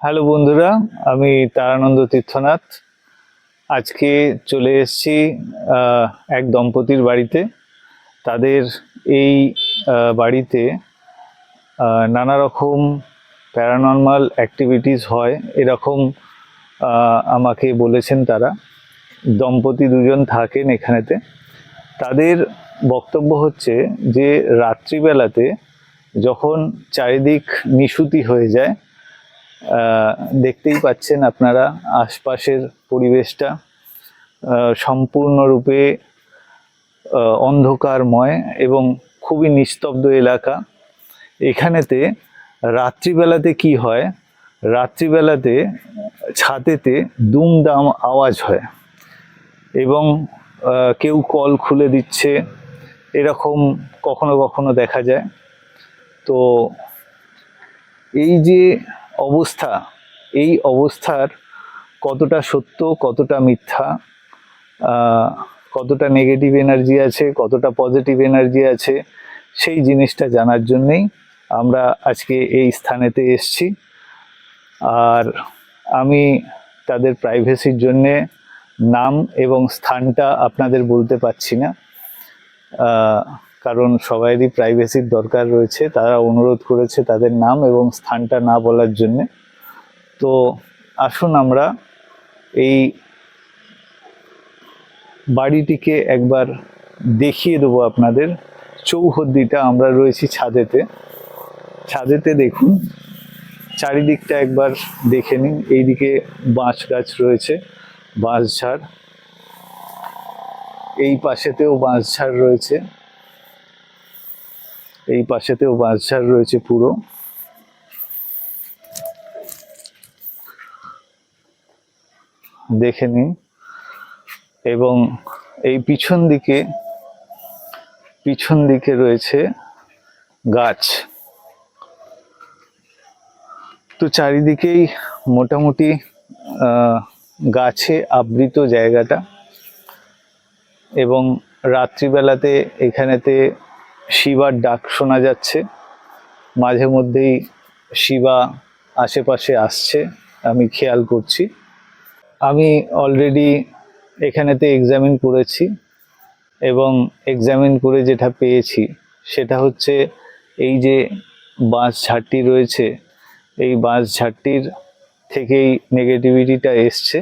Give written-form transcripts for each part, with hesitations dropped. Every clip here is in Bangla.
হ্যালো বন্ধুরা, আমি তারানন্দ তীর্থনাথ। আজকে চলে এসেছি এক দম্পতির বাড়িতে। তাদের এই বাড়িতে নানা রকম প্যারানর্মাল অ্যাক্টিভিটিস হয় এরকম আমাকে বলেছেন তারা। দম্পতি দুজন থাকেন এখানেতে। তাদের বক্তব্য হচ্ছে যে রাত্রিবেলাতে যখন চারিদিক নিশুতি হয়ে যায়, দেখতেই পাচ্ছেন আপনারা আশপাশের পরিবেশটা সম্পূর্ণরূপে অন্ধকারময় এবং খুবই নিস্তব্ধ এলাকা। এখানেতে রাত্রিবেলাতে কি হয়, রাত্রিবেলাতে ছাদেতে দুমদাম আওয়াজ হয় এবং কেউ কল খুলে দিচ্ছে, এরকম কখনো কখনো দেখা যায়। তো এই যে অবস্থা, এই অবস্থার কতটা সত্য কতটা মিথ্যা, কতটা নেগেটিভ এনার্জি আছে কতটা পজিটিভ এনার্জি আছে, সেই জিনিসটা জানার জন্যেই আমরা আজকে এই স্থানেতে এসছি। আর আমি তাদের প্রাইভেসির জন্যে নাম এবং স্থানটা আপনাদের বলতে পারছি না, কারণ সবাইরই প্রাইভেসির দরকার রয়েছে। তারা অনুরোধ করেছে তাদের নাম এবং স্থানটা না বলার জন্যে। তো আসুন আমরা এই বাড়িটিকে একবার দেখিয়ে দেবো আপনাদের। চৌহদ্দিটা, আমরা রয়েছি ছাদেতে। ছাদেতে দেখুন, চারিদিকটা একবার দেখে নিন। এইদিকে বাঁশ গাছ রয়েছে, বাঁশঝাড়। এই পাশেতেও বাঁশঝাড় রয়েছে, এই পাশেতেও বাঁশঝাড় রয়েছে পুরো। দেখে নিন। এবং এই পিছন দিকে রয়েছে গাছ। তো চারিদিকেই মোটামুটি গাছে আবৃত জায়গাটা। এবং রাত্রিবেলাতে এখানেতে শিবার ডাক শোনা যাচ্ছে। মাঝে মধ্যেই শিবা আশেপাশে আসছে, আমি খেয়াল করছি। আমি অলরেডি এখানেতে এক্সামিন করেছি এবং এক্সামিন করে যেটা পেয়েছি সেটা হচ্ছে এই যে বাঁশঝাড়টি রয়েছে, এই বাঁশঝাড়টির থেকেই নেগেটিভিটিটা এসছে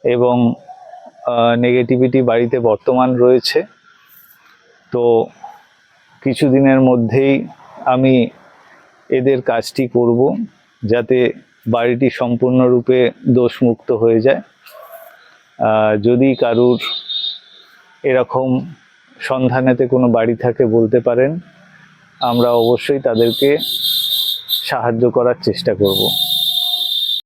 এবং নেগেটিভিটি বাড়িতে বর্তমান রয়েছে। তো কিছুদিনের মধ্যেই আমি এদের কাজটি করব যাতে বাড়িটি সম্পূর্ণরূপে দোষমুক্ত হয়ে যায়। যদি কারুর এরকম সন্ধানেতে কোনো বাড়ি থাকে বলতে পারেন, আমরা অবশ্যই তাদেরকে সাহায্য করার চেষ্টা করব।